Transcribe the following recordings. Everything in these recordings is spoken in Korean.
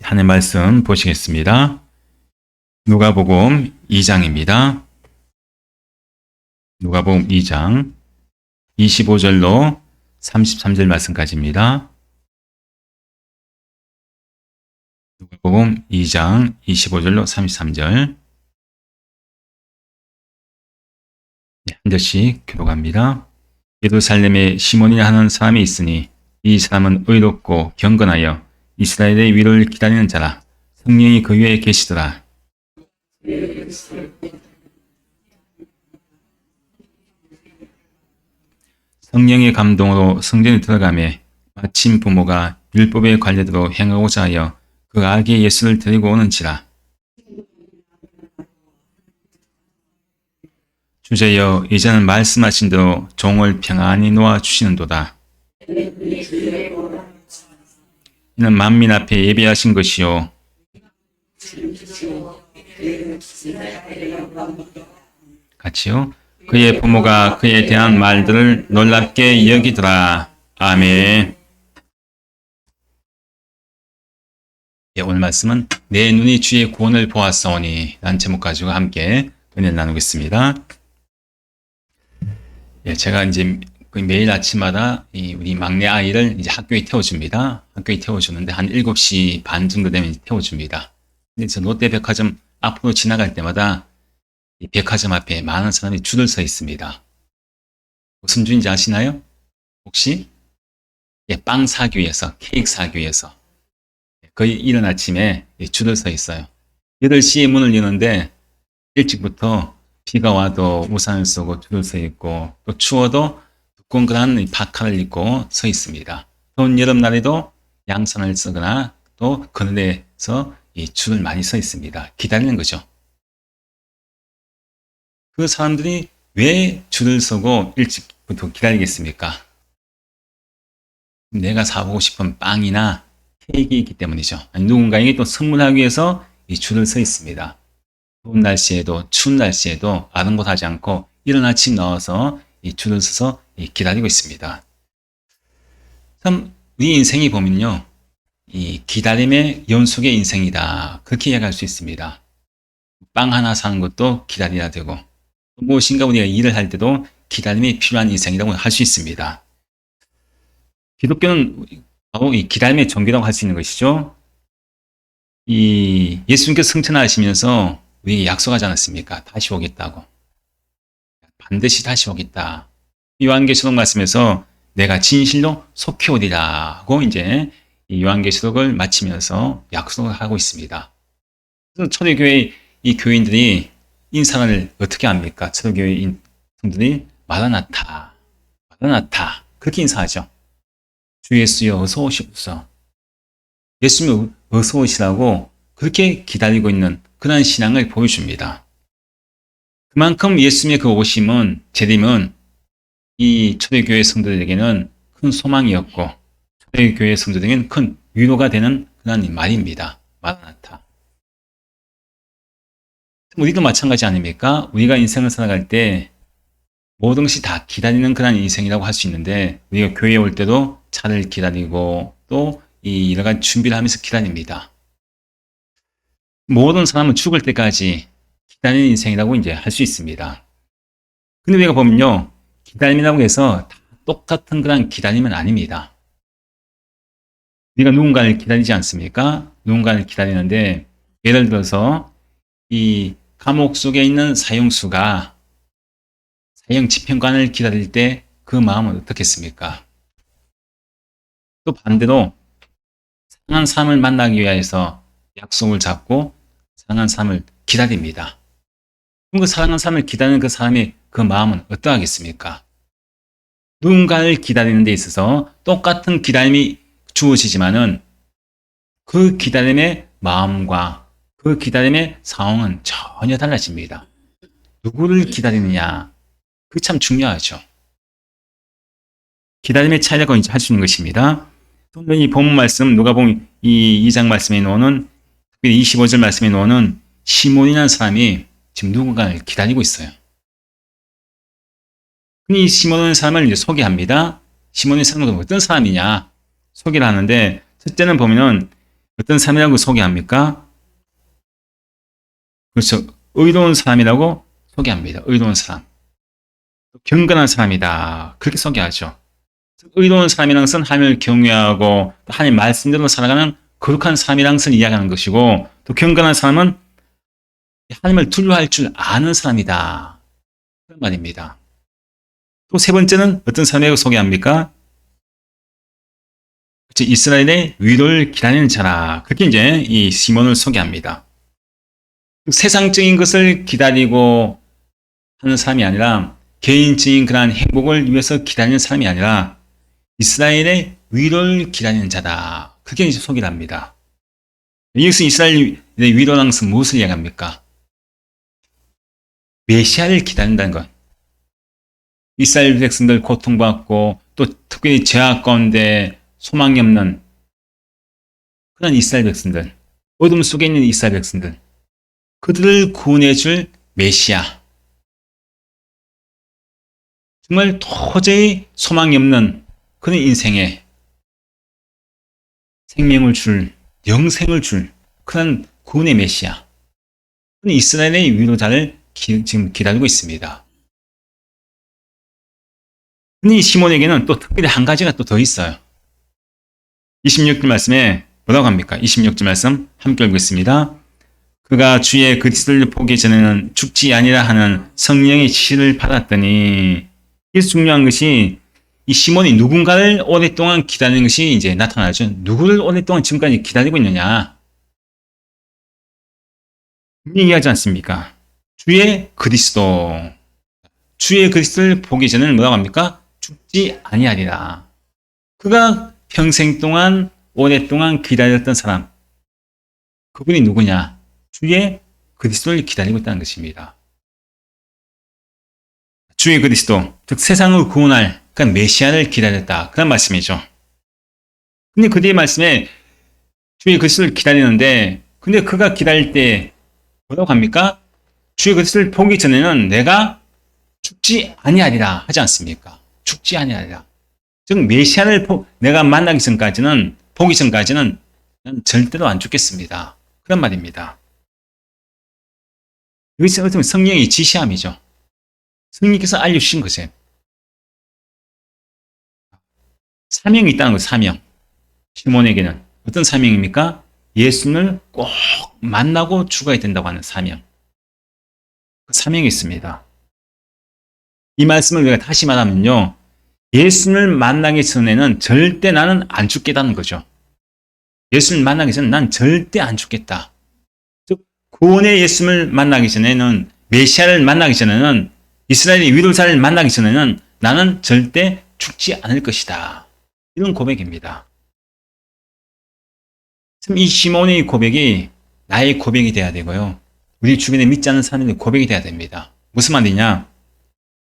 하나님 말씀 보시겠습니다. 누가복음 2장입니다. 누가복음 2장 25절로 33절 말씀까지입니다. 누가복음 2장 25절로 33절. 한 절씩 교독합니다. 예루살렘에 시몬이라 하는 사람이 있으니 이 사람은 의롭고 경건하여 이스라엘의 위로를 기다리는 자라. 성령이 그 위에 계시더라. 성령의 감동으로 성전에 들어가매 마침 부모가 율법의 관례대로 행하고자 하여 그 아기 예수를 데리고 오는지라. 주제여 이제는 말씀하신 대로 종을 평안히 놓아주시는도다. 이는 만민 앞에 예비하신 것이요 같이요. 그의 부모가 그에 대한 말들을 놀랍게 여기더라. 아멘. 오늘 말씀은 내 눈이 주의 구원을 보았사오니 라는 제목 가지고 함께 은혜를 나누겠습니다. 제가 이제 매일 아침마다 우리 막내 아이를 이제 학교에 태워줍니다. 학교에 태워주는데 한 7시 반 정도 되면 태워줍니다. 그래서 롯데백화점 앞으로 지나갈 때마다 이 백화점 앞에 많은 사람이 줄을 서 있습니다. 무슨 줄인지 아시나요? 혹시? 빵 사기 위해서, 케이크 사기 위해서. 거의 이른 아침에 줄을 서 있어요. 8시에 문을 여는데 일찍부터 비가 와도 우산을 쓰고 줄을 서 있고 또 추워도 두꺼운 파카를 입고 서 있습니다. 더운 여름날에도 양산을 쓰거나 또 그늘에서 이 줄을 많이 서 있습니다. 기다리는 거죠. 그 사람들이 왜 줄을 서고 일찍부터 기다리겠습니까? 내가 사보고 싶은 빵이나 케이크가 있기 때문이죠. 아니, 누군가에게 또 선물하기 위해서 이 줄을 서 있습니다. 더운 날씨에도 추운 날씨에도 아랑곳하지 않고 이른 아침 나와서 이 줄을 서서 기다리고 있습니다. 참 우리 인생이 보면요, 이 기다림의 연속의 인생이다. 그렇게 이야기할 수 있습니다. 빵 하나 사는 것도 기다려야 되고 무엇인가 우리가 일을 할 때도 기다림이 필요한 인생이라고 할 수 있습니다. 기독교는 바로 이 기다림의 종교라고 할 수 있는 것이죠. 이 예수님께서 승천하시면서 우리에게 약속하지 않았습니까? 다시 오겠다고. 반드시 다시 오겠다. 요한계시록 말씀에서 내가 진실로 속히 오리라고 이제 이 요한계시록을 마치면서 약속을 하고 있습니다. 그래서 초대교회 이 교인들이 인사를 어떻게 합니까? 초대교회 성들이 마라나타, 마라나타 그렇게 인사하죠. 주 예수여 어서 오시옵소서. 예수님 어서 오시라고 그렇게 기다리고 있는 그런 신앙을 보여줍니다. 그만큼 예수님의 그 오심은, 재림은 이 초대교회 성도들에게는 큰 소망이었고 초대교회 성도들에게는 큰 위로가 되는 그런 말입니다. 마라나타. 우리도 마찬가지 아닙니까? 우리가 인생을 살아갈 때 모든 것이 다 기다리는 그런 인생이라고 할 수 있는데 우리가 교회에 올 때도 차를 기다리고 또 이 여러 가지 준비를 하면서 기다립니다. 모든 사람은 죽을 때까지 기다리는 인생이라고 이제 할 수 있습니다. 근데 우리가 보면요, 기다림이라고 해서 다 똑같은 그런 기다림은 아닙니다. 우리가 누군가를 기다리지 않습니까? 누군가를 기다리는데 예를 들어서 이 감옥 속에 있는 사형수가 사형 집행관을 기다릴 때 그 마음은 어떻겠습니까? 또 반대로 상한 사람을 만나기 위해서 약속을 잡고 사랑하는 사람을 기다립니다. 그 사랑하는 사람을 기다리는 그 사람의 그 마음은 어떠하겠습니까? 누군가를 기다리는 데 있어서 똑같은 기다림이 주어지지만은 그 기다림의 마음과 그 기다림의 상황은 전혀 달라집니다. 누구를 기다리느냐, 그게 참 중요하죠. 기다림의 차이라고 이제 할 수 있는 것입니다. 이 본문 말씀, 누가복음 이 2장 말씀에 나오는, 특별히 25절 말씀에 나오는 시몬이라는 사람이 지금 누군가를 기다리고 있어요. 이 시몬이라는 사람을 이제 소개합니다. 시몬이라는 사람은 어떤 사람이냐 소개를 하는데, 첫째는 보면은 어떤 사람이라고 소개합니까? 그렇죠. 의로운 사람이라고 소개합니다. 의로운 사람. 경건한 사람이다. 그렇게 소개하죠. 의로운 사람이라는 것은 하나님을 경외하고 하나님 말씀대로 살아가는 거룩한 사람이라는 것을 이야기하는 것이고, 또 경건한 사람은 하나님을 두려워할 줄 아는 사람이다. 그런 말입니다. 또 세 번째는 어떤 사람이라고 소개합니까? 그렇죠. 이스라엘의 위로를 기다리는 자라. 그렇게 이제 이 시몬을 소개합니다. 세상적인 것을 기다리고 하는 사람이 아니라 개인적인 그러한 행복을 위해서 기다리는 사람이 아니라 이스라엘의 위로를 기다리는 자다. 그렇게 이제 소개를 합니다. 여기서 이스라엘의 위로라는 것은 무엇을 이야기합니까? 메시아를 기다린다는 것. 이스라엘 백성들 고통받고 또 특별히 죄악 가운데 소망이 없는 그런 이스라엘 백성들, 어둠 속에 있는 이스라엘 백성들, 그들을 구원해줄 메시아. 정말 도저히 소망이 없는 그런 인생에 생명을 줄, 영생을 줄 그런 구원의 메시아. 이스라엘의 위로자를 지금 기다리고 있습니다. 근데 이 시몬에게는 또 특별히 한 가지가 또 더 있어요. 26절 말씀에 뭐라고 합니까? 26절 말씀 함께 읽겠습니다. 그가 주의 그리스도를 보기 전에는 죽지 아니라 하는 성령의 지시를 받았더니, 그래서 중요한 것이 이 시몬이 누군가를 오랫동안 기다리는 것이 이제 나타나죠. 누구를 오랫동안 지금까지 기다리고 있느냐? 얘기하지 않습니까? 주의 그리스도. 주의 그리스도를 보기 전에는 뭐라고 합니까? 죽지 아니하리라. 그가 평생 동안 오랫동안 기다렸던 사람. 그분이 누구냐? 주의 그리스도를 기다리고 있다는 것입니다. 주의 그리스도, 즉 세상을 구원할 그 메시아를 기다렸다. 그런 말씀이죠. 근데 그 뒤에 말씀에 주의 그리스도를 기다리는데, 근데 그가 기다릴 때 뭐라고 합니까? 주의 그리스도를 보기 전에는 내가 죽지 아니하리라 하지 않습니까? 죽지 아니하리라. 즉 메시아를 내가 만나기 전까지는, 보기 전까지는 난 절대로 안 죽겠습니다. 그런 말입니다. 이것이 어쩌면 성령의 지시함이죠. 성령께서 알려주신 것이에요. 사명이 있다는 거예요. 사명. 시몬에게는 어떤 사명입니까? 예수님을 꼭 만나고 죽어야 된다고 하는 사명. 그 사명이 있습니다. 이 말씀을 우리가 다시 말하면요, 예수님을 만나기 전에는 절대 나는 안 죽겠다는 거죠. 예수님을 만나기 전에 난 절대 안 죽겠다. 즉 구원의 예수님을 만나기 전에는, 메시아를 만나기 전에는, 이스라엘의 위로자를 만나기 전에는 나는 절대 죽지 않을 것이다. 이런 고백입니다. 이 시몬의 고백이 나의 고백이 돼야 되고요. 우리 주변에 믿지 않는 사람들의 고백이 돼야 됩니다. 무슨 말이냐?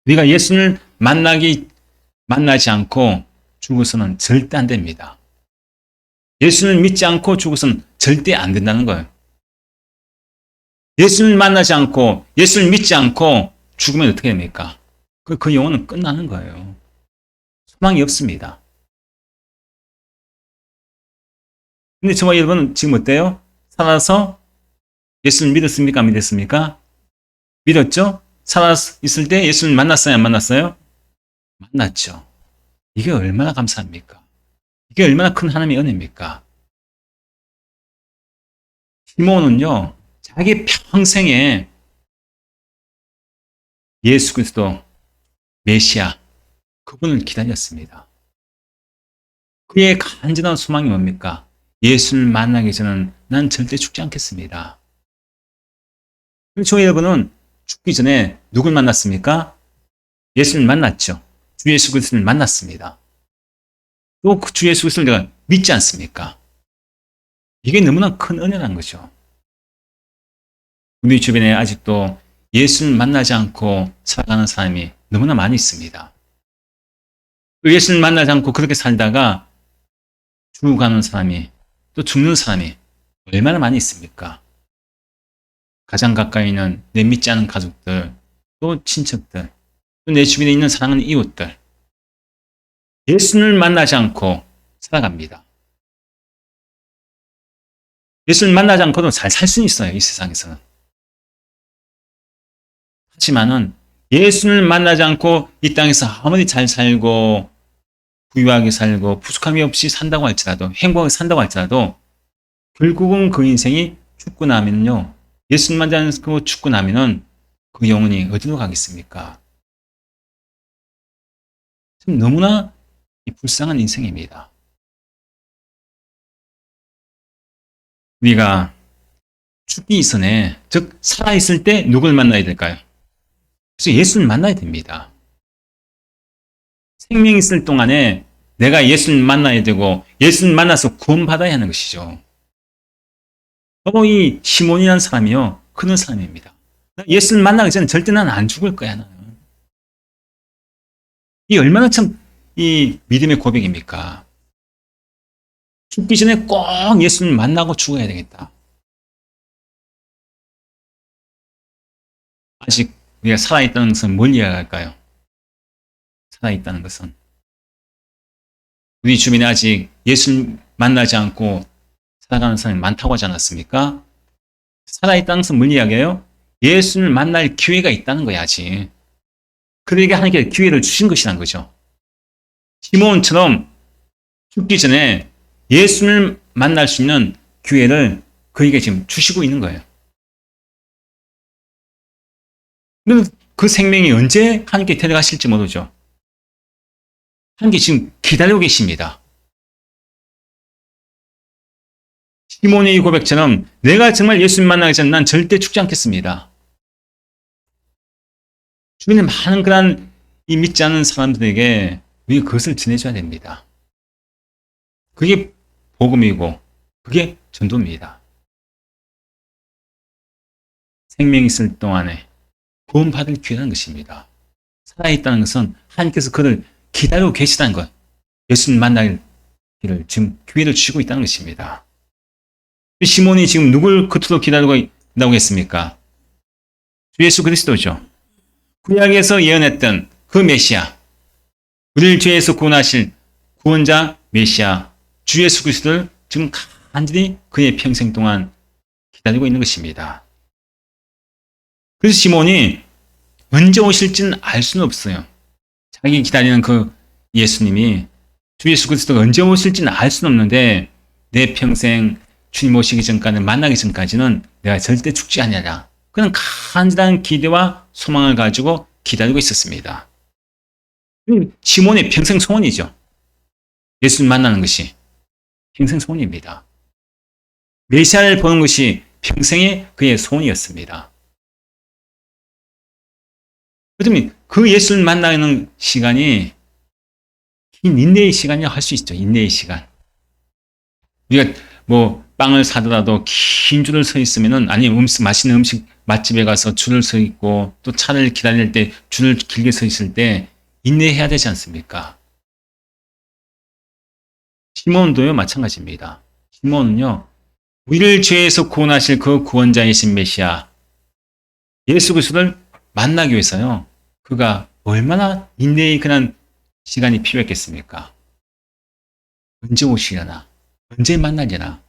우리가 예수님을 만나지 않고 죽어서는 절대 안 됩니다. 예수님을 믿지 않고 죽어서는 절대 안 된다는 거예요. 예수님을 만나지 않고, 예수님을 믿지 않고 죽으면 어떻게 됩니까? 그 영혼은 끝나는 거예요. 소망이 없습니다. 근데 저와 여러분은 지금 어때요? 살아서 예수를 믿었습니까? 안 믿었습니까? 믿었죠? 살아있을 때 예수를 만났어요? 안 만났어요? 만났죠. 이게 얼마나 감사합니까? 이게 얼마나 큰 하나님의 은혜입니까? 시몬은요, 자기 평생에 예수 그리스도 메시아, 그분을 기다렸습니다. 그의 간절한 소망이 뭡니까? 예수를 만나기 전에는 난 절대 죽지 않겠습니다. 저희 여러분은 죽기 전에 누굴 만났습니까? 예수를 만났죠. 주 예수 그리스도를 만났습니다. 또 그 주 예수 그리스도를 내가 믿지 않습니까? 이게 너무나 큰 은혜라는 거죠. 우리 주변에 아직도 예수를 만나지 않고 살아가는 사람이 너무나 많이 있습니다. 예수를 만나지 않고 그렇게 살다가 죽어가는 사람이, 또 죽는 사람이 얼마나 많이 있습니까? 가장 가까이 있는 내 믿지 않은 가족들, 또 친척들, 또 내 주변에 있는 사랑하는 이웃들, 예수를 만나지 않고 살아갑니다. 예수를 만나지 않고도 잘 살 수는 있어요. 이 세상에서는. 하지만은 예수를 만나지 않고 이 땅에서 아무리 잘 살고 부유하게 살고 부족함이 없이 산다고 할지라도 행복하게 산다고 할지라도 결국은 그 인생이 죽고 나면요. 예수를 만나지 않고 죽고 나면은 그 영혼이 어디로 가겠습니까? 참 너무나 불쌍한 인생입니다. 우리가 죽기 이전에, 즉 살아있을 때 누굴 만나야 될까요? 그래서 예수를 만나야 됩니다. 생명이 있을 동안에 내가 예수를 만나야 되고 예수를 만나서 구원받아야 하는 것이죠. 바로 이 시몬이라는 사람이요. 그런 사람입니다. 예수를 만나기 전에 절대 나는 안 죽을 거야. 나는. 이 얼마나 참 이 믿음의 고백입니까? 죽기 전에 꼭 예수를 만나고 죽어야 되겠다. 아직 우리가 살아있다는 것은 뭘 이야기할까요? 살아있다는 것은 우리 주변에 아직 예수를 만나지 않고 살아가는 사람이 많다고 하지 않았습니까? 살아있다는 것은 뭘 이야기해요? 예수를 만날 기회가 있다는 거야, 아직. 그들에게 하나님께 기회를 주신 것이란 거죠. 시몬처럼 죽기 전에 예수를 만날 수 있는 기회를 그에게 지금 주시고 있는 거예요. 그런데 그 생명이 언제 하나님께 데려가실지 모르죠. 하나님께 지금 기다리고 계십니다. 시몬의 이 고백처럼 내가 정말 예수님 만나기 전에 난 절대 죽지 않겠습니다. 주변에 많은 그런 이 믿지 않는 사람들에게 우리가 그것을 전해줘야 됩니다. 그게 복음이고 그게 전도입니다. 생명이 있을 동안에 구원받을 기회라는 것입니다. 살아있다는 것은 하나님께서 그를 기다리고 계시다는 것, 예수님 만날 길을 지금 기회를 주시고 있다는 것입니다. 시몬이 지금 누굴 그토록 기다리고 있다고 했습니까? 주 예수 그리스도죠. 구약에서 예언했던 그 메시아, 우리를 죄에서 구원하실 구원자 메시아 주 예수 그리스도를 지금 간절히 그의 평생 동안 기다리고 있는 것입니다. 그래서 시몬이 언제 오실지는 알 수는 없어요. 자기 기다리는 그 예수님이 주 예수 그리스도가 언제 오실지는 알 수는 없는데 내 평생 주님 오시기 전까지는 만나기 전까지는 내가 절대 죽지 않으리라. 그런 간절한 기대와 소망을 가지고 기다리고 있었습니다. 시몬의 평생 소원이죠. 예수님 만나는 것이 평생 소원입니다. 메시아를 보는 것이 평생의 그의 소원이었습니다. 그렇다면 그 예수를 만나는 시간이 긴 인내의 시간이라고 할 수 있죠. 인내의 시간. 우리가 뭐 빵을 사더라도 긴 줄을 서 있으면은 아니면 맛있는 음식 맛집에 가서 줄을 서 있고 또 차를 기다릴 때 줄을 길게 서 있을 때 인내해야 되지 않습니까? 시몬도요 마찬가지입니다. 시몬은요 우리를 죄에서 구원하실 그 구원자이신 메시아 예수 그리스도를 만나기 위해서요 그가 얼마나 인내의 그런 시간이 필요했겠습니까? 언제 오시려나? 언제 만나려나?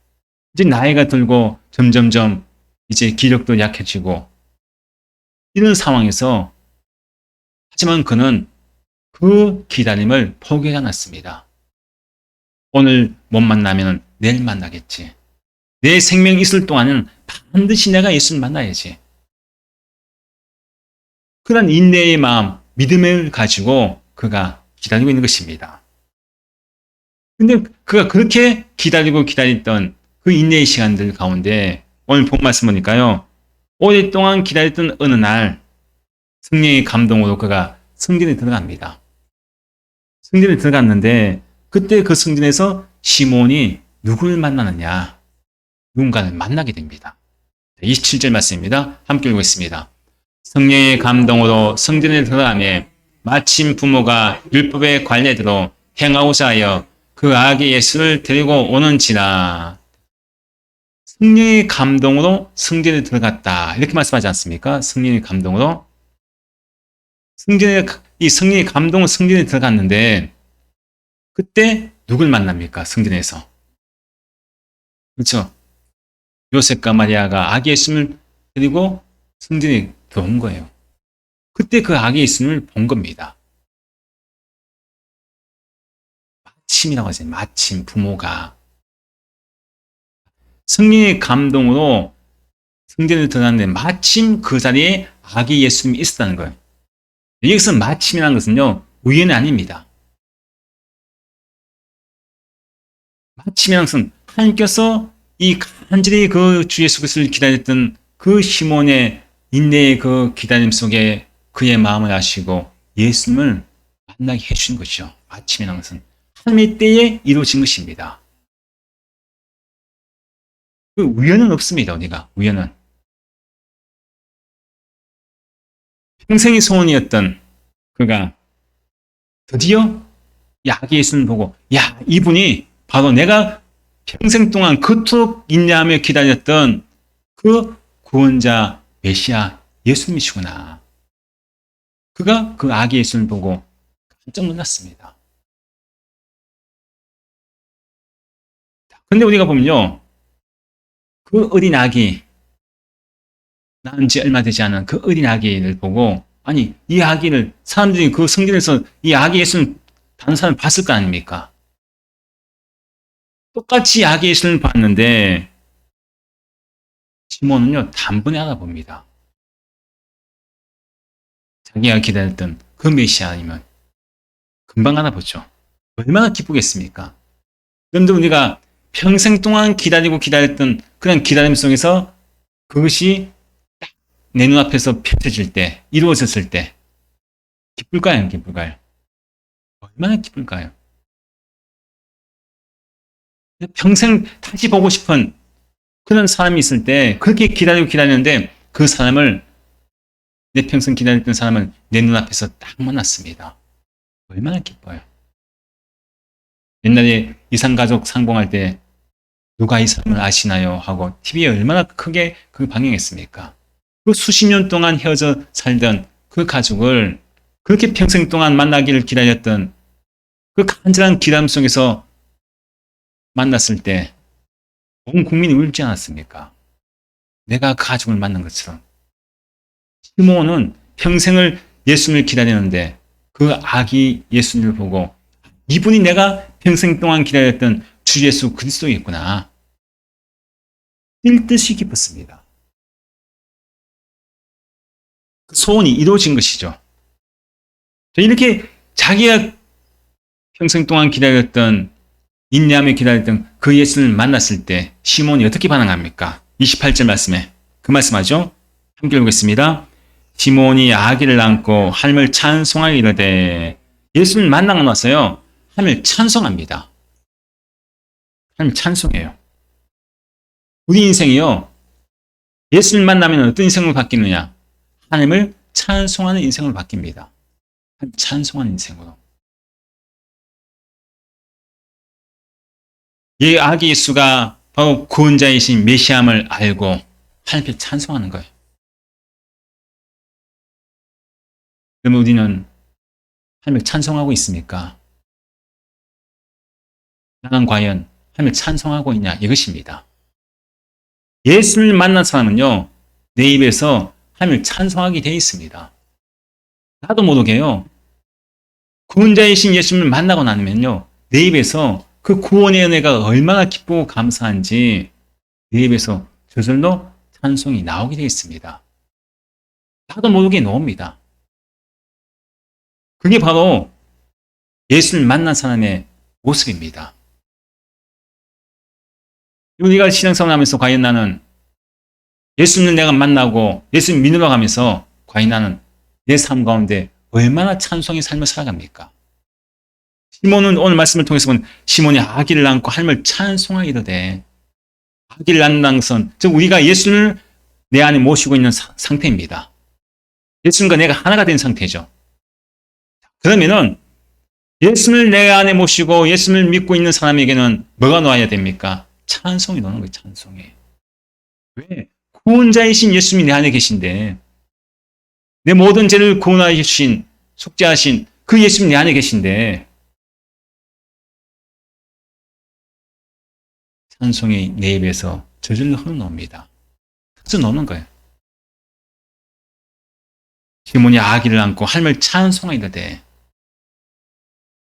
이제 나이가 들고 점점점 이제 기력도 약해지고 이런 상황에서 하지만 그는 그 기다림을 포기하지 않았습니다. 오늘 못 만나면 내일 만나겠지. 내 생명 있을 동안은 반드시 내가 예수를 만나야지. 그런 인내의 마음, 믿음을 가지고 그가 기다리고 있는 것입니다. 근데 그가 그렇게 기다리던 그 인내의 시간들 가운데 오늘 본 말씀 보니까요. 오랫동안 기다렸던 어느 날 성령의 감동으로 그가 성전에 들어갑니다. 성전에 들어갔는데 그때 그 성전에서 시몬이 누구를 만나느냐? 누군가를 만나게 됩니다. 27절 말씀입니다. 함께 읽겠습니다. 성령의 감동으로 성전에 들어가매 마침 부모가 율법의 관례대로 행하고자 하여 그 아기 예수를 데리고 오는지라. 성령의 감동으로 성전에 들어갔다. 이렇게 말씀하지 않습니까? 성령의 감동으로. 이 성령의 감동으로 성전에 들어갔는데 그때 누굴 만납니까? 성전에서. 그렇죠? 요셉과 마리아가 아기 예수님을 데리고 성전에 들어온 거예요. 그때 그 아기 예수님을 본 겁니다. 마침이라고 하죠. 마침 부모가 성령의 감동으로 성전에 들어갔는데 마침 그 자리에 아기 예수님이 있었다는 거예요. 여기서 마침이라는 것은요, 우연이 아닙니다. 마침이라는 것은 하나님께서 이 간절히 그 주 예수 그리스도를 기다렸던 그 시몬의 인내의 그 기다림 속에 그의 마음을 아시고 예수님을 만나게 해주신 것이죠. 마침이라는 것은 하나님의 때에 이루어진 것입니다. 그 우연은 없습니다. 우리가 우연은 평생의 소원이었던 그가 드디어 아기 예수님을 보고 야 이분이 바로 내가 평생 동안 그토록 인내하며 기다렸던 그 구원자 메시아 예수님이시구나. 그가 그 아기 예수님을 보고 깜짝 놀랐습니다. 근데 우리가 보면요, 그 어린 아기, 낳은 지 얼마 되지 않은 그 어린 아기를 보고, 아니, 이 아기를, 사람들이 그 성전에서 이 아기 예수님 다른 사람을 봤을 거 아닙니까? 똑같이 아기 예수님을 봤는데, 시몬은요, 단번에 알아봅니다. 자기가 기다렸던 그 메시아이면 금방 알아보죠. 얼마나 기쁘겠습니까? 그런데 우리가 평생 동안 기다렸던 그런 기다림 속에서 그것이 딱 내 눈앞에서 펼쳐질 때, 이루어졌을 때 기쁠까요? 기쁠까요? 얼마나 기쁠까요? 평생 다시 보고 싶은 그런 사람이 있을 때 그렇게 기다리는데 그 사람을 내 평생 기다렸던 사람을 내 눈앞에서 딱 만났습니다. 얼마나 기뻐요. 옛날에 이산가족 상봉할 때 누가 이 사람을 아시나요? 하고 TV에 얼마나 크게 그 방영했습니까? 그 수십 년 동안 헤어져 살던 그 가족을 그렇게 평생 동안 만나기를 기다렸던 그 간절한 기다림 속에서 만났을 때 온 국민이 울지 않았습니까? 내가 그 가족을 만난 것처럼. 시몬은 평생을 예수님을 기다리는데 그 아기 예수님을 보고 이분이 내가 평생 동안 기다렸던 주 예수 그리스도였구나. 뛸 듯이 기뻤습니다. 그 소원이 이루어진 것이죠. 이렇게 자기가 평생 동안 기다렸던 인내하며 기다렸던 그 예수를 만났을 때 시몬이 어떻게 반응합니까? 28절 말씀에 그 말씀하죠. 함께 읽겠습니다. 시몬이 아기를 안고 하나님을 찬송하여 이르되 예수를 만나고 나서요. 하나님을 찬송합니다. 하나님을 찬송해요. 우리 인생이요. 예수를 만나면 어떤 인생으로 바뀌느냐? 하나님을 찬송하는 인생으로 바뀝니다. 찬송하는 인생으로. 이 아기 예수가 바로 구원자이신 메시아임을 알고 하나님께 찬송하는 거예요. 그러면 우리는 하나님을 찬송하고 있습니까? 나는 과연 하나님을 찬송하고 있냐? 이것입니다. 예수를 만난 사람은요, 내 입에서 하나님을 찬송하게 되어 있습니다. 나도 모르게요, 구원자이신 예수님을 만나고 나면요, 내 입에서 그 구원의 은혜가 얼마나 기쁘고 감사한지 내 입에서 저절로 찬송이 나오게 되어 있습니다. 나도 모르게 나옵니다. 그게 바로 예수를 만난 사람의 모습입니다. 우리가 신앙생활 하면서 과연 나는 예수님을 내가 만나고 예수님 믿으러 가면서 과연 나는 내 삶 가운데 얼마나 찬송의 삶을 살아갑니까? 시몬은 오늘 말씀을 통해서 보면 시몬이 아기를 안고 하나님을 찬송하게 이르되 아기를 낳는 것은 즉 우리가 예수님을 내 안에 모시고 있는 상태입니다. 예수님과 내가 하나가 된 상태죠. 그러면은 예수님을 내 안에 모시고 예수님을 믿고 있는 사람에게는 뭐가 놓아야 됩니까? 찬송이 놓는 거예요. 찬송이. 왜? 구원자이신 예수님이 내 안에 계신데 내 모든 죄를 구원하신 속죄하신 그 예수님 내 안에 계신데 찬송이 내 입에서 저절로 흘러놉니다. 흘러놓는 거예요. 시몬이 아기를 안고 하나님을 찬송하이르되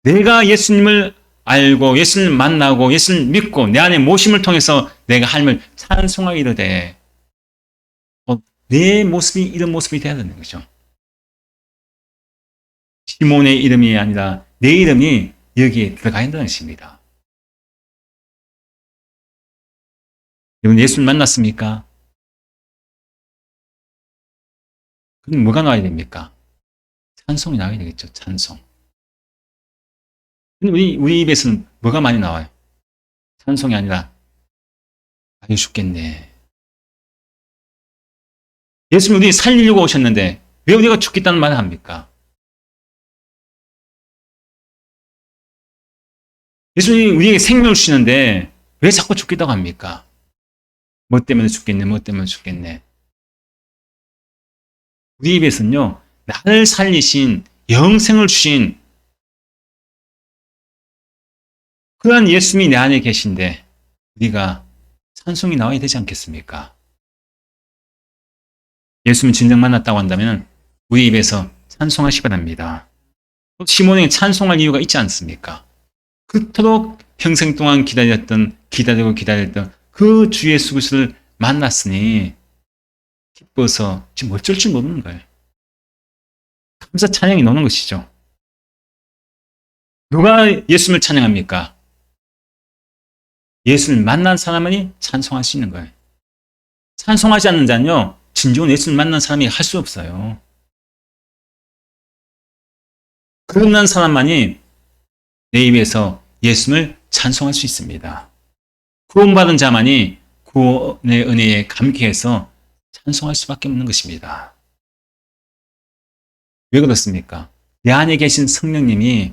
내가 예수님을 알고 예수님을 만나고 예수님을 믿고 내 안에 모심을 통해서 내가 하나님을 찬송하이르되 내 모습이 이런 모습이 되어야 되는 거죠. 시몬의 이름이 아니라 내 이름이 여기에 들어가 있다는 것입니다. 여러분 예수를 만났습니까? 그럼 뭐가 나와야 됩니까? 찬송이 나와야 되겠죠. 찬송. 근데 우리 입에서는 뭐가 많이 나와요? 찬송이 아니라 아유 죽겠네. 예수님 우리 살리려고 오셨는데 왜 우리가 죽겠다는 말을 합니까? 예수님이 우리에게 생명을 주시는데 왜 자꾸 죽겠다고 합니까? 뭐 때문에 죽겠네, 뭐 때문에 죽겠네. 우리 입에서는요, 나를 살리신, 영생을 주신 그러한 예수님이 내 안에 계신데 우리가 찬송이 나와야 되지 않겠습니까? 예수님 진정 만났다고 한다면 우리 입에서 찬송하시 바랍니다. 시몬에게 찬송할 이유가 있지 않습니까? 그토록 평생 동안 기다리던 그 주 예수 그리스도를 만났으니 기뻐서 지금 어쩔 줄 모르는 거예요. 감사 찬양이 나오는 것이죠. 누가 예수님을 찬양합니까? 예수를 만난 사람만이 찬송할 수 있는 거예요. 찬송하지 않는 자는요, 진정한 예수를 만난 사람이 할 수 없어요. 그런 사람만이 내 입에서 예수를 찬송할 수 있습니다. 구원받은 자만이 구원의 은혜에 감격해서 찬송할 수밖에 없는 것입니다. 왜 그렇습니까? 내 안에 계신 성령님이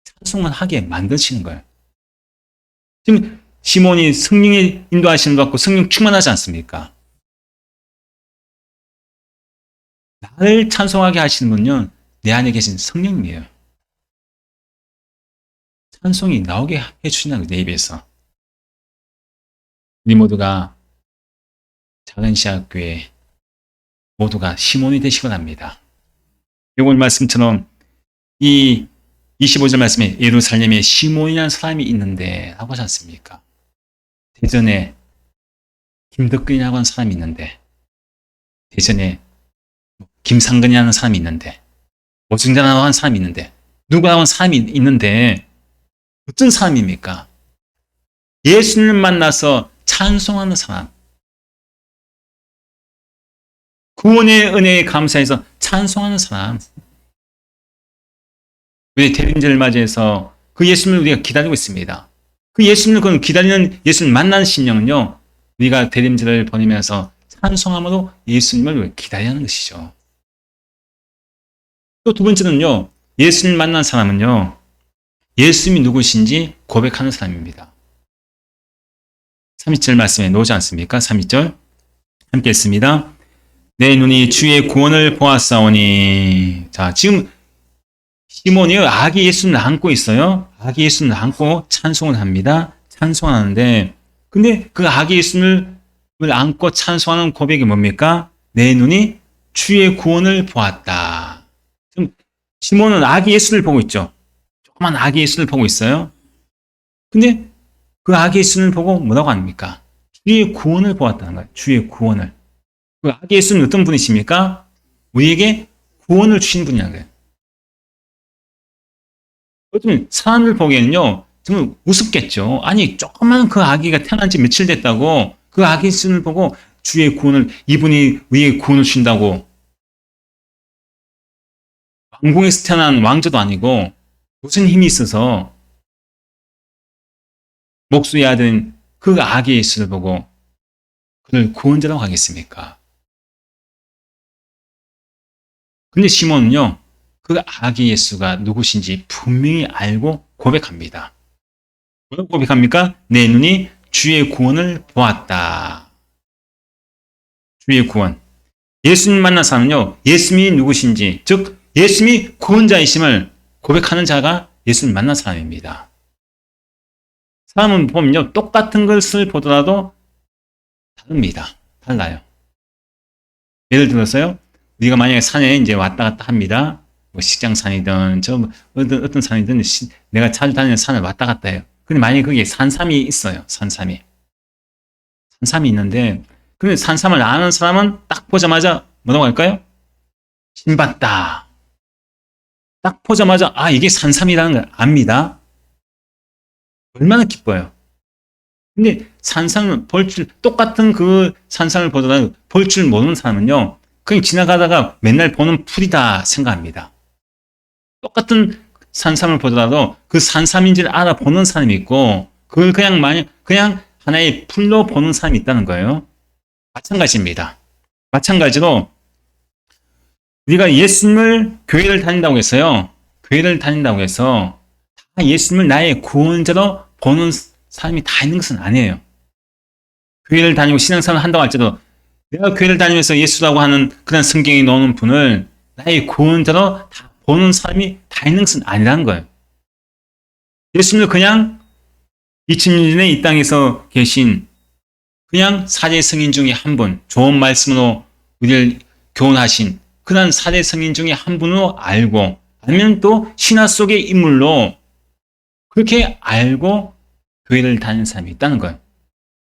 찬송을 하게 만드시는 거예요. 지금 시몬이 성령의 인도하시는 것 같고 성령 충만하지 않습니까? 나를 찬송하게 하시는 분은 내 안에 계신 성령님이에요. 찬송이 나오게 해주시는 거예요, 내 입에서. 우리 모두가 작은 시학교회 모두가 시몬이 되시기 바랍니다. 오늘 말씀처럼 이 25절 말씀에 예루살렘에 시몬이라는 사람이 있는데 라고 하지 않습니까? 대전에 김덕근이라고 하는 사람이 있는데 대전에 김상근이라는 사람이 있는데 오승자라고 하는 사람이 있는데 누구라고 하는 사람이 있는데 어떤 사람입니까? 예수님을 만나서 찬송하는 사람, 구원의 은혜에 감사해서 찬송하는 사람. 우리 대림절을 맞이해서 그 예수님을 우리가 기다리고 있습니다. 그 예수님을 기다리는 예수님을 만나는 심령은요, 우리가 대림절을 보내면서 찬송함으로 예수님을 기다리는 것이죠. 또 두 번째는요, 예수님을 만난 사람은요, 예수님이 누구신지 고백하는 사람입니다. 32절 말씀에 나오지 않습니까? 32절 함께 했습니다. 내 눈이 주의 구원을 보았사오니. 자, 지금 시몬이 아기 예수를 안고 있어요. 아기 예수를 안고 찬송을 합니다. 찬송하는데, 근데 그 아기 예수를 안고 찬송하는 고백이 뭡니까? 내 눈이 주의 구원을 보았다. 지금 시몬은 아기 예수를 보고 있죠. 조그만 아기 예수를 보고 있어요. 근데 그 아기 예수를 보고 뭐라고 합니까? 주의 구원을 보았다는 거예요. 주의 구원을. 그 아기 예수는 어떤 분이십니까? 우리에게 구원을 주신 분이라는 거예요. 어쩌면 사람들 보기에는요, 정말 우습겠죠. 아니, 조그만 그 아기가 태어난 지 며칠 됐다고 그 아기 예수를 보고 주의 구원을, 이분이 우리에게 구원을 주신다고. 왕궁에서 태어난 왕자도 아니고 무슨 힘이 있어서 목수해야 되는 그 아기 예수를 보고 그를 구원자라고 하겠습니까? 근데 시몬은요, 그 아기 예수가 누구신지 분명히 알고 고백합니다. 뭐라고 고백합니까? 내 눈이 주의 구원을 보았다. 주의 구원. 예수님 만난 사람은요, 예수님이 누구신지, 즉 예수님이 구원자이심을 고백하는 자가 예수님 만난 사람입니다. 사람은 보면요, 똑같은 것을 보더라도 다릅니다. 달라요. 예를 들어서요, 우리가 만약에 산에 이제 왔다 갔다 합니다. 뭐 식장산이든, 어떤 산이든 내가 자주 다니는 산을 왔다 갔다 해요. 근데 만약에 거기에 산삼이 있어요. 산삼이 있는데, 근데 산삼을 아는 사람은 딱 보자마자 뭐라고 할까요? 신봤다. 딱 보자마자, 아, 이게 산삼이라는 걸 압니다. 얼마나 기뻐요. 근데 산삼을 똑같은 그 산삼을 보더라도 볼 줄 모르는 사람은요, 그냥 지나가다가 맨날 보는 풀이다 생각합니다. 똑같은 산삼을 보더라도 그 산삼인지를 알아보는 사람이 있고, 그걸 그냥 하나의 풀로 보는 사람이 있다는 거예요. 마찬가지입니다. 마찬가지로, 우리가 예수님을 교회를 다닌다고 해서요, 교회를 다닌다고 해서 다 예수님을 나의 구원자로 보는 사람이 다 있는 것은 아니에요. 교회를 다니고 신앙생활을 한다고 할지라도 내가 교회를 다니면서 예수라고 하는 그런 성경에 나오는 분을 나의 구원자로 다 보는 사람이 다 있는 것은 아니라는 거예요. 예수님을 그냥 2000년 전에 이 땅에서 계신 그냥 사제 성인 중에 한 분, 좋은 말씀으로 우리를 교훈하신 그런 사제 성인 중에 한 분으로 알고, 아니면 또 신화 속의 인물로 그렇게 알고 교회를 다니는 사람이 있다는 거예요.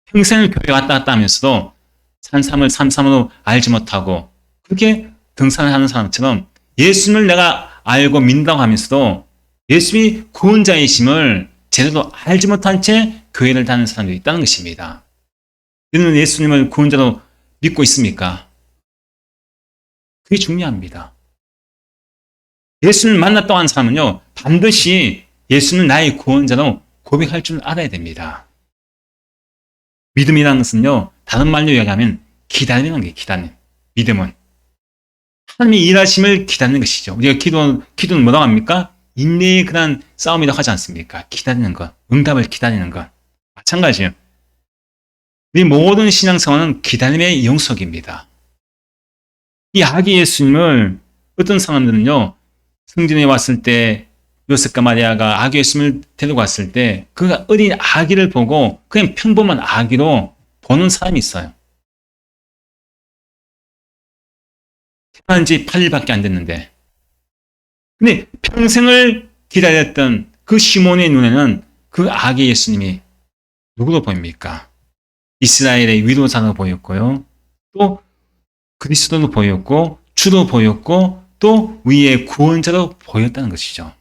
평생을 교회 왔다 갔다 하면서도 산삼을 삼삼으로 알지 못하고 그렇게 등산을 하는 사람처럼 예수님을 내가 알고 믿는다고 하면서도 예수님이 구원자이심을 제대로 알지 못한 채 교회를 다니는 사람들이 있다는 것입니다. 너는 예수님을 구원자로 믿고 있습니까? 그게 중요합니다. 예수님을 만났다고 하는 사람은요, 반드시 예수님은 나의 구원자로 고백할 줄 알아야 됩니다. 믿음이라는 것은요, 다른 말로 이야기하면 기다리는 게 기다림. 믿음은 하나님의 일하심을 기다리는 것이죠. 우리가 기도는 뭐라고 합니까? 인내의 그런 싸움이라고 하지 않습니까? 기다리는 것, 응답을 기다리는 것. 마찬가지예요. 우리 모든 신앙생활은 기다림의 영속입니다. 이 아기 예수님을 어떤 사람들은요, 성전에 왔을 때 요셉과 마리아가 아기 예수님을 데리고 왔을 때 그 어린 아기를 보고 그냥 평범한 아기로 보는 사람이 있어요. 태어난 지 8일밖에 안 됐는데. 근데 평생을 기다렸던 그 시몬의 눈에는 그 아기 예수님이 누구로 보입니까? 이스라엘의 위로자로 보였고요. 또 그리스도로 보였고, 주로 보였고, 또 위의 구원자로 보였다는 것이죠.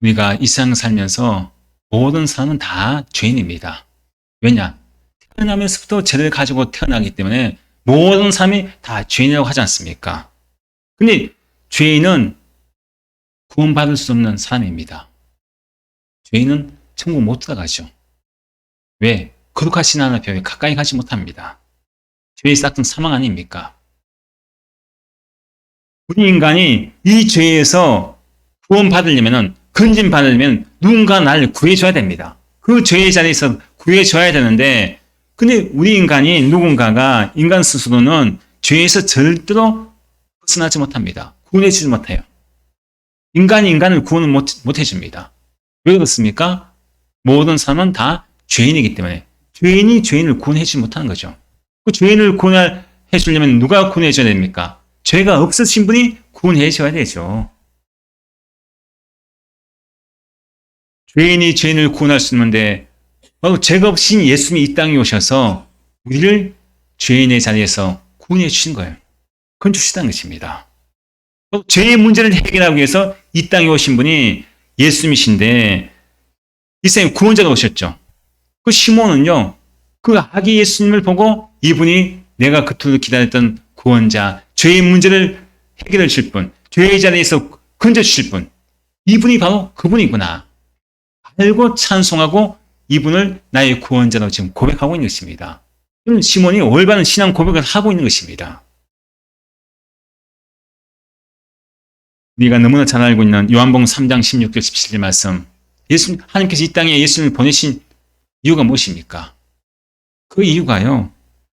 우리가 이 세상 살면서 모든 사람은 다 죄인입니다. 왜냐? 태어나면서부터 죄를 가지고 태어나기 때문에 모든 사람이 다 죄인이라고 하지 않습니까? 근데 죄인은 구원받을 수 없는 사람입니다. 죄인은 천국 못 들어가죠. 왜? 거룩하신 하나님 앞에 가까이 가지 못합니다. 죄의 싹은 사망 아닙니까? 우리 인간이 이 죄에서 구원받으려면, 건진받으려면 누군가 나를 구해줘야 됩니다. 그 죄의 자리에서 구해줘야 되는데, 근데 우리 인간이 누군가가 인간 스스로는 죄에서 절대로 벗어나지 못합니다. 구원해주지 못해요. 인간이 인간을 구원을 못 해줍니다. 왜 그렇습니까? 모든 사람은 다 죄인이기 때문에 죄인이 죄인을 구원해주지 못하는 거죠. 그 죄인을 구원해주려면 누가 구원해줘야 됩니까? 죄가 없으신 분이 구원해줘야 되죠. 죄인이 죄인을 구원할 수 있는데 바로 죄가 없인 예수님이 이 땅에 오셔서 우리를 죄인의 자리에서 구원해 주신 거예요. 그건 주시다는 것입니다. 죄의 문제를 해결하기 위해서 이 땅에 오신 분이 예수님이신데 이 세상에 구원자가 오셨죠. 그 시몬은요, 그 아기 예수님을 보고 이분이 내가 그토록 기다렸던 구원자, 죄의 문제를 해결해 주실 분, 죄의 자리에서 건져 주실 분, 이분이 바로 그분이구나. 알고 찬송하고 이분을 나의 구원자로 지금 고백하고 있는 것입니다. 시몬이 올바른 신앙 고백을 하고 있는 것입니다. 우리가 너무나 잘 알고 있는 요한복음 3장 16절 17절 말씀, 하나님께서 이 땅에 예수님을 보내신 이유가 무엇입니까? 그 이유가요,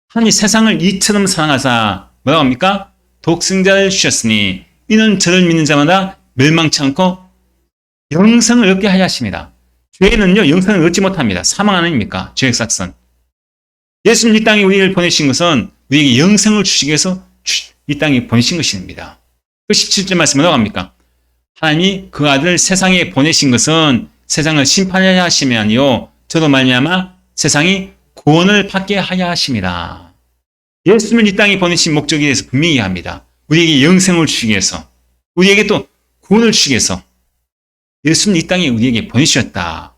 하나님이 세상을 이처럼 사랑하사 뭐라고 합니까? 독생자를 주셨으니 이는 저를 믿는 자마다 멸망치 않고 영생을 얻게 하려 하십니다. 죄는요, 영생을 얻지 못합니다. 사망 아닙니까? 죄의 삭선. 예수님 이 땅에 우리를 보내신 것은 우리에게 영생을 주시기 위해서 이 땅에 보내신 것입니다. 그 17절 말씀은 뭐라고 합니까? 하나님이 그 아들을 세상에 보내신 것은 세상을 심판하여 하심이 아니요 저도 말미암아 세상이 구원을 받게 하여 하심이라. 예수님을 이 땅에 보내신 목적에 대해서 분명히 합니다. 우리에게 영생을 주시기 위해서, 우리에게 또 구원을 주시기 위해서 예수님 이 땅에 우리에게 보내주셨다.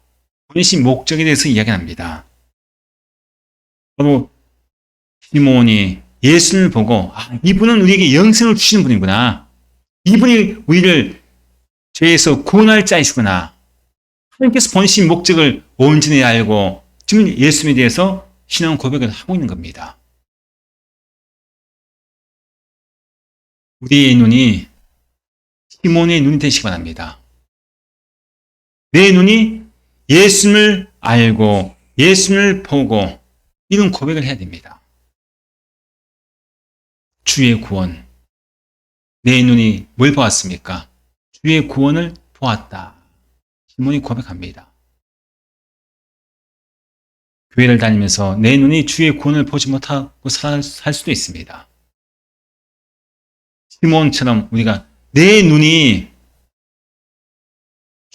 보내신 목적에 대해서 이야기합니다. 바로 시몬이 예수님을 보고 이분은 우리에게 영생을 주시는 분이구나. 이분이 우리를 죄에서 구원할 자이시구나. 하나님께서 보내신 목적을 온전히 알고 지금 예수님에 대해서 신앙 고백을 하고 있는 겁니다. 우리의 눈이 시몬의 눈이 되시기 바랍니다. 내 눈이 예수님을 알고 예수님을 보고 이런 고백을 해야 됩니다. 주의 구원. 내 눈이 뭘 보았습니까? 주의 구원을 보았다. 시몬이 고백합니다. 교회를 다니면서 내 눈이 주의 구원을 보지 못하고 살 수도 있습니다. 시몬처럼 우리가 내 눈이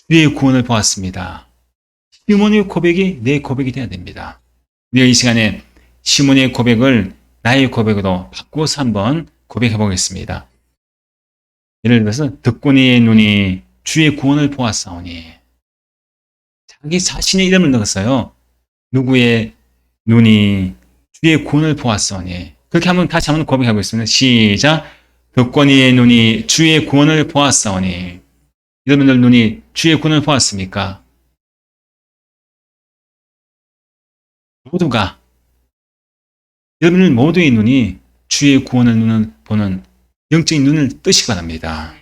주의 구원을 보았습니다. 시몬의 고백이 내 고백이 되어야 됩니다. 우리가 이 시간에 시몬의 고백을 나의 고백으로 바꾸어서 한번 고백해 보겠습니다. 예를 들어서 덕분이의 눈이 주의 구원을 보았사오니. 자기 자신의 이름을 넣었어요. 누구의 눈이 주의 구원을 보았사오니. 그렇게 한번 다시 한번 고백하고 있습니다. 시작. 덕분이의 눈이 주의 구원을 보았사오니. 여러분들 눈이 주의 구원을 보았습니까? 모두가 여러분들 모두의 눈이 주의 구원을 눈을 보는 영적인 눈을 뜨시기 바랍니다.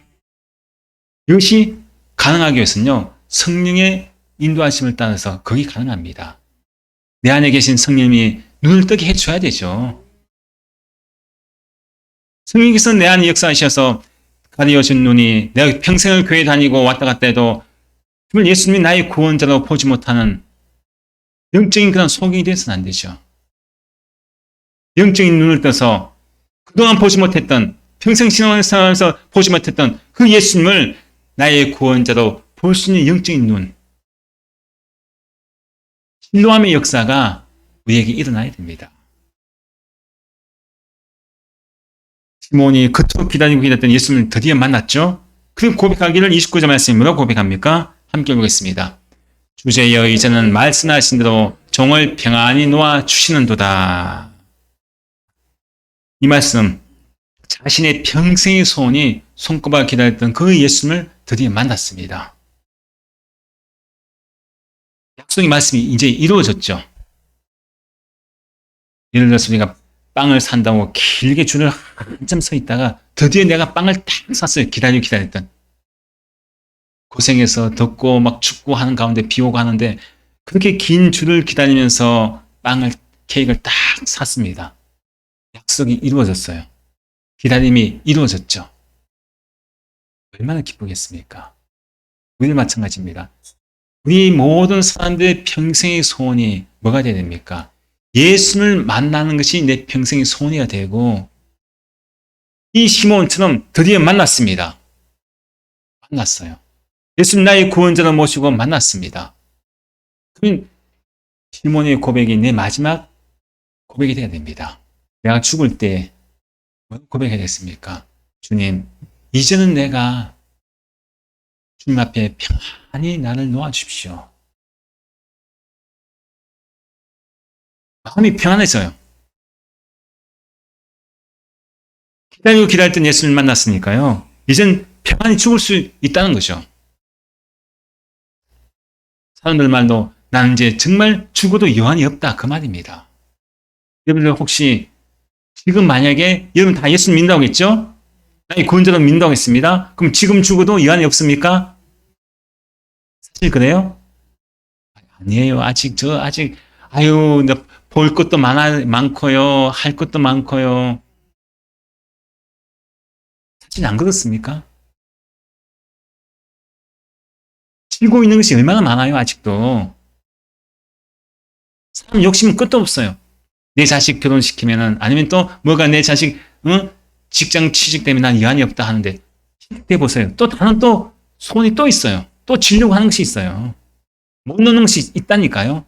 이것이 가능하기 위해서는요, 성령의 인도하심을 따라서 그게 가능합니다. 내 안에 계신 성령이 눈을 뜨게 해줘야 되죠. 성령께서 내 안에 역사하셔서 가려진 눈이 내가 평생을 교회 다니고 왔다 갔다 해도 정말 예수님이 나의 구원자로 보지 못하는 영적인 그런 소경이 되어서는 안 되죠. 영적인 눈을 떠서 그동안 보지 못했던 평생 신앙생활에서 보지 못했던 그 예수님을 나의 구원자로 볼 수 있는 영적인 눈, 신뢰함의 역사가 우리에게 일어나야 됩니다. 시몬이 그토록 기다리고 기다렸던 예수님을 드디어 만났죠. 그리고 고백하기를 29절 말씀이 뭐라고 고백합니까? 함께 보겠습니다. 주제여 이제는 말씀하신 대로 종을 평안히 놓아 주시는도다. 이 말씀, 자신의 평생의 소원이 손꼽아 기다렸던 그 예수님을 드디어 만났습니다. 약속의 말씀이 이제 이루어졌죠. 예를 들어서 우리가 빵을 산다고 길게 줄을 한참 서 있다가 드디어 내가 빵을 딱 샀어요. 기다렸던. 고생해서 덥고 막 춥고 하는 가운데 비 오고 하는데 그렇게 긴 줄을 기다리면서 케이크를 딱 샀습니다. 약속이 이루어졌어요. 기다림이 이루어졌죠. 얼마나 기쁘겠습니까? 우리도 마찬가지입니다. 우리 모든 사람들의 평생의 소원이 뭐가 되어야 됩니까? 예수를 만나는 것이 내 평생의 소원이어야 되고, 이 시몬처럼 드디어 만났습니다. 만났어요. 예수님 나의 구원자로 모시고 만났습니다. 그러면 시몬의 고백이 내 마지막 고백이 되어야 됩니다. 내가 죽을 때 뭐 고백해야 되겠습니까? 주님, 이제는 내가 주님 앞에 평안히 나를 놓아주십시오. 마음이 평안해져요. 기다리고 기다렸던 예수님을 만났으니까요. 이젠 평안히 죽을 수 있다는 거죠. 사람들 말로 나는 이제 정말 죽어도 여한이 없다. 그 말입니다. 여러분들 혹시 지금 만약에 여러분 다 예수 믿는다고 했죠? 나의 구원자로 믿는다고 했습니다. 그럼 지금 죽어도 여한이 없습니까? 사실 그래요? 아니에요. 아직 아유, 볼 것도 많고요. 할 것도 많고요. 사실 안 그렇습니까? 쥐고 있는 것이 얼마나 많아요, 아직도. 사람 욕심은 끝도 없어요. 내 자식 결혼시키면은, 아니면 또 뭐가 내 자식, 직장 취직 때문에 난 여한이 없다 하는데, 취직돼 보세요. 또 다른 또 소원이 또 있어요. 또 지려고 하는 것이 있어요. 못 넣는 것이 있다니까요.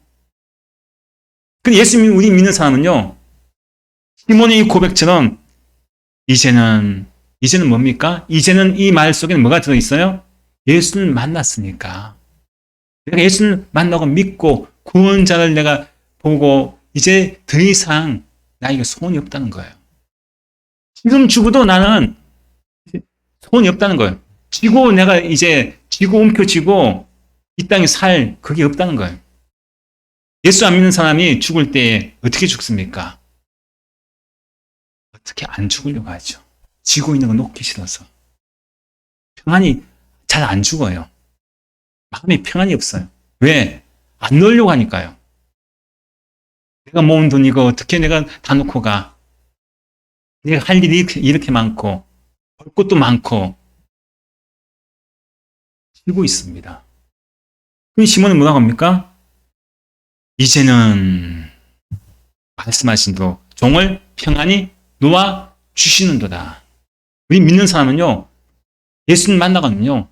근데 예수님 우리 믿는 사람은요, 시몬의 고백처럼 이제는 뭡니까? 이제는 이 말 속에는 뭐가 들어있어요? 예수를 만났으니까. 내가 예수를 만나고 믿고 구원자를 내가 보고 이제 더 이상 나에게 소원이 없다는 거예요. 지금 죽어도 나는 소원이 없다는 거예요. 내가 이제 지고 움켜쥐고 이 땅에 살 그게 없다는 거예요. 예수 안 믿는 사람이 죽을 때 어떻게 죽습니까? 어떻게 안 죽으려고 하죠. 지고 있는 거 놓기 싫어서. 평안이 잘 안 죽어요. 마음에 평안이 없어요. 왜? 안 놓으려고 하니까요. 내가 모은 돈 이거 어떻게 내가 다 놓고 가? 내가 할 일이 이렇게 많고 벌 것도 많고 지고 있습니다. 그럼 시몬은 뭐라고 합니까? 이제는 말씀하신 대로 종을 평안히 놓아 주시는도다. 우리 믿는 사람은요, 예수님 만나거든요,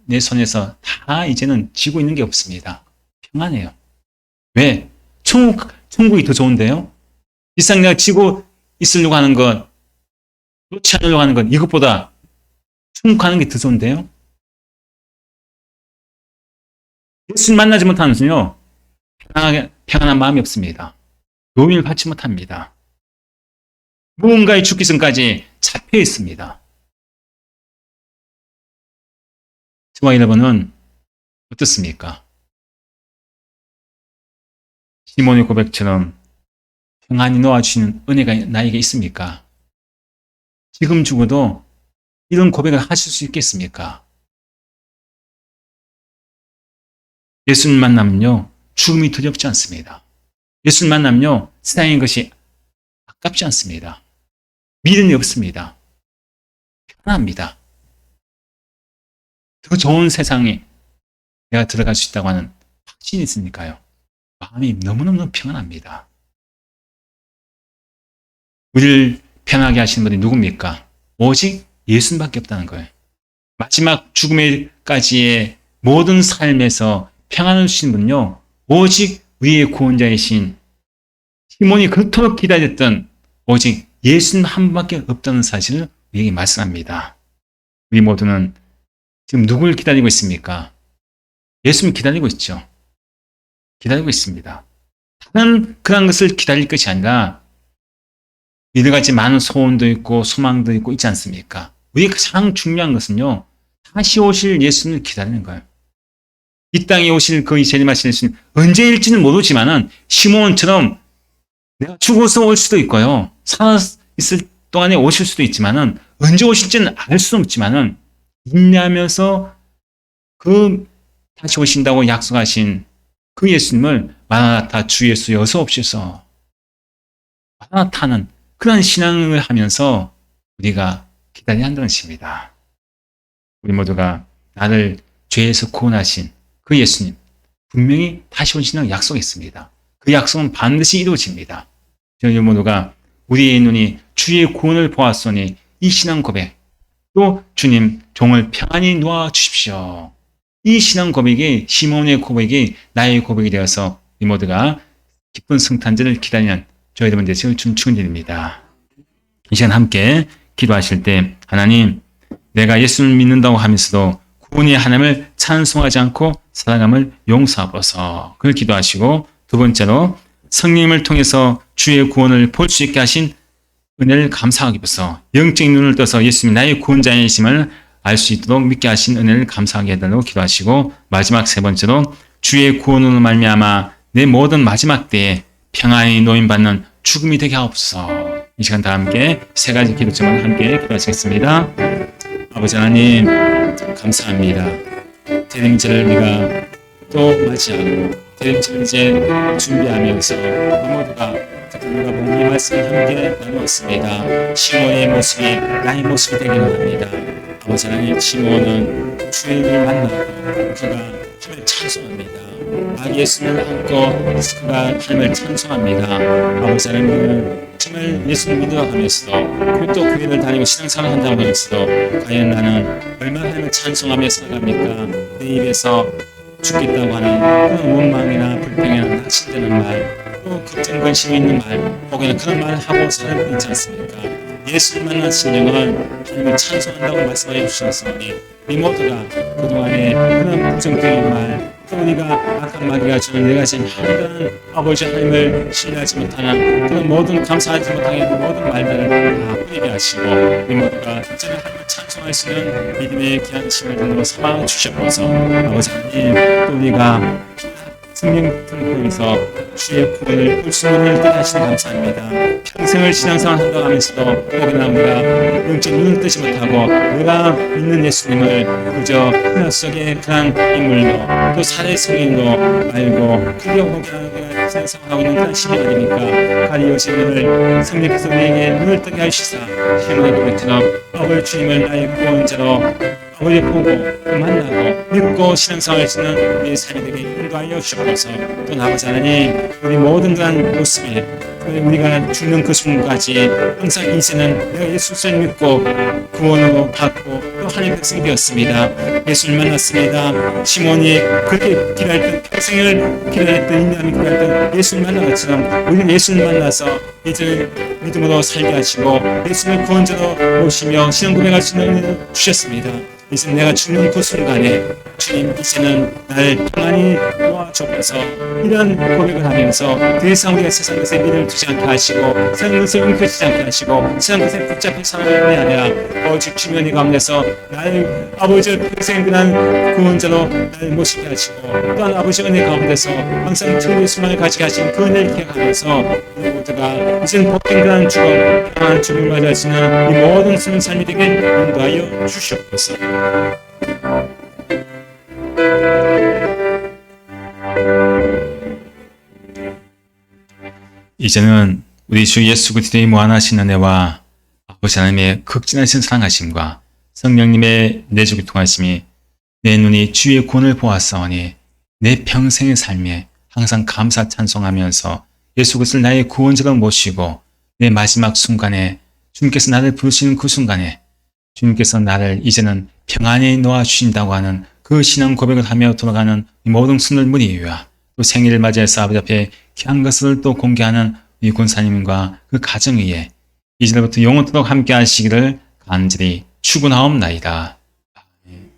내 손에서 다 이제는 지고 있는 게 없습니다. 평안해요. 왜? 천국이 더 좋은데요? 이상 내가 지고 있으려고 하는 것, 놓지 않으려고 하는 것, 이것보다 천국하는 게 더 좋은데요? 예수님 만나지 못하는 것은요, 평안한 마음이 없습니다. 노임을 받지 못합니다. 무언가의 죽기 전까지 잡혀 있습니다. 저와 여러분은 어떻습니까? 시몬의 고백처럼 평안히 놓아주시는 은혜가 나에게 있습니까? 지금 죽어도 이런 고백을 하실 수 있겠습니까? 예수님 만나면요, 죽음이 두렵지 않습니다. 예수님 만나면요, 세상의 것이 아깝지 않습니다. 미련이 없습니다. 편합니다. 더 좋은 세상에 내가 들어갈 수 있다고 하는 확신이 있으니까요. 마음이 너무너무 평안합니다. 우리를 편하게 하시는 분이 누굽니까? 오직 예수님밖에 없다는 거예요. 마지막 죽음에까지의 모든 삶에서 평안을 주신 분은요, 오직 우리의 구원자이신 시몬이 그토록 기다렸던 오직 예수님 한 분밖에 없다는 사실을 우리에게 말씀합니다. 우리 모두는 지금 누굴 기다리고 있습니까? 예수님 기다리고 있죠. 기다리고 있습니다. 다른 그런 것을 기다릴 것이 아니라 여러 가지 많은 소원도 있고 소망도 있고 있지 않습니까? 우리가 가장 중요한 것은요, 다시 오실 예수님을 기다리는 거예요. 이 땅에 오실 그 재림하실 예수님 언제일지는 모르지만은 시몬처럼 내가 죽어서 올 수도 있고요, 살아있을 동안에 오실 수도 있지만은 언제 오실지는 알 수는 없지만은 인내하면서 그 다시 오신다고 약속하신 그 예수님을 마라나타 주 예수 여서옵소서 마라나타는 그런 신앙을 하면서 우리가 기다려야 한다는 것입니다. 우리 모두가 나를 죄에서 구원하신 그 예수님 분명히 다시 오신다고 약속했습니다. 그 약속은 반드시 이루어집니다. 저희 모두가 우리의 눈이 주의 구원을 보았으니 이 신앙 고백, 또 주님 종을 평안히 놓아 주십시오. 이 신앙 고백이 시몬의 고백이 나의 고백이 되어서 우리 모두가 기쁜 성탄절을 기다리는 저희 여러분 되시길 축원드립니다. 이 시간 함께 기도하실 때 하나님, 내가 예수를 믿는다고 하면서도 구원의 하나님을 찬송하지 않고 살아감을 용서하옵소서. 그걸 기도하시고, 두 번째로 성령님을 통해서 주의 구원을 볼 수 있게 하신 은혜를 감사하기 위해서 영적인 눈을 떠서 예수님이 나의 구원자이심을 알 수 있도록 믿게 하신 은혜를 감사하게 해달라고 기도하시고, 마지막 세 번째로 주의 구원으로 말미암아 내 모든 마지막 때에 평안히 노임받는 죽음이 되게 하옵소서. 이 시간 다 함께 세 가지 기도점을 함께 기도하시겠습니다. 아버지 하나님, 감사합니다. 대림절을 우리가 또 맞이하고 대림절 이제 준비하면서 우리 모두가 우리가 본 이 말씀을 함께 나누었습니다. 시몬의 모습이 나의 모습이 되기를 합니다. 아버지 하나님, 시몬은 주를 만나고 그가 하나님을 찬송합니다. 아기 예수님을 안고 그가 하나님을 찬송합니다. 아버지 하나님은 정말 예수를 믿어가면서도 그리고 또 교회를 다니고 신앙생활을 한다고 하면서도 과연 나는 얼마나 하나님을 찬송하며 살아갑니까? 내 입에서 죽겠다고 하는 그런 원망이나 불평이나 낙심되는 말, 또 걱정 근심 있는 말, 혹은 그런 말을 하고 살아가고 있지 않습니까? 예수를 만난 심령은 하나님을 찬송한다고 말씀해 주셨으니 우리 모두가 그동안에 그런 부정적인 말, 또 우리가 악한 마귀가 주는 내가 지금 하나님 아버지 하나님을 신뢰하지 못하는 그런 모든 감사하지 못하는 모든 말들을 다 뿌리게 하시고 우리 모두가 진짜 하나님을 찬송할 수 있는 믿음의 귀한 힘을 들고 삼아 주시옵소서. 아버지 하나님, 또 우리가 성령 통해서 주의 구원을 불순물을 뜨게 하시니 감사합니다. 평생을 신앙생활 한다고 하면서도 혹여나 우리가 영적 눈을 뜨지 못하고 내가 믿는 예수님을 그저 신화 속의 그런 인물로 또 살의 성인으로 알고 그게 혹여나 신앙생활하고 있는 그런 시기 아닙니까? 가리오신 눈을 성령께서 우리에게 눈을 뜨게 하시사 시몬의 고백처럼 아버지 주님을 나의 구원자로 아버지 보고 만나고 믿고 신앙생활 할 수 있는 우리의 삶이 되게 인도하여 주옵소서. 또 아버지 하나님, 우리 모든 그런 모습에 우리가 죽는 그 순간까지 항상 이제는 내가 예수를 믿고 구원으로 받고 또 하나님의 백성이 되었습니다. 예수를 만났습니다. 시몬이 그렇게 기도했던 평생을 기도했던 인내함이 기도했던 예수를 만난 것처럼 우리는 예수를 만나서 이제 믿음으로 살게 하시고 예수님을 구원자로 모시며 신앙 고백할 수 있는 은혜를 주셨습니다. 이제 내가 죽는 그 순간에 주님, 이제는 나를 평안히 놓아주옵소서. 이런 고백을 하면서 더 이상 우리가 세상 것에 미련을 두지 않게 하시고 세상 것을 움켜쥐지 않게 하시고 세상 것에 붙잡힌 사람이 아니라 오직 주님의 은혜 가운데서 나를 아버지 평생 그냥 구원자로 나를 모시게 하시고 또한 아버지 은혜 가운데서 항상 주님의 수만을 가지게 하신 그 은혜를 기억하면서 우리 모두가 이제는 복된 그런 죽음, 평안한 죽음을 맞이할 수 있는 이 모든 수는 삶이 되게 인도하여 주시옵소서. 이제는 우리 주 예수 그리스도의 무한하신 은혜와 아버지 하나님의 극진하신 사랑하심과 성령님의 내주기 통하심이 내 눈이 주의 구원을 보았사오니 내 평생의 삶에 항상 감사 찬송하면서 예수 그리스도를 나의 구원자로 모시고 내 마지막 순간에 주님께서 나를 부르시는 그 순간에 주님께서 나를 이제는 평안히 놓아주신다고 하는 그 신앙 고백을 하며 돌아가는 이 모든 순을 문의와 또 생일을 맞이해서 아버지 앞에 귀한 것을 또 공개하는 이 권사님과 그 가정 위에 이제부터 영원토록 함께 하시기를 간절히 축원하옵나이다. 아멘.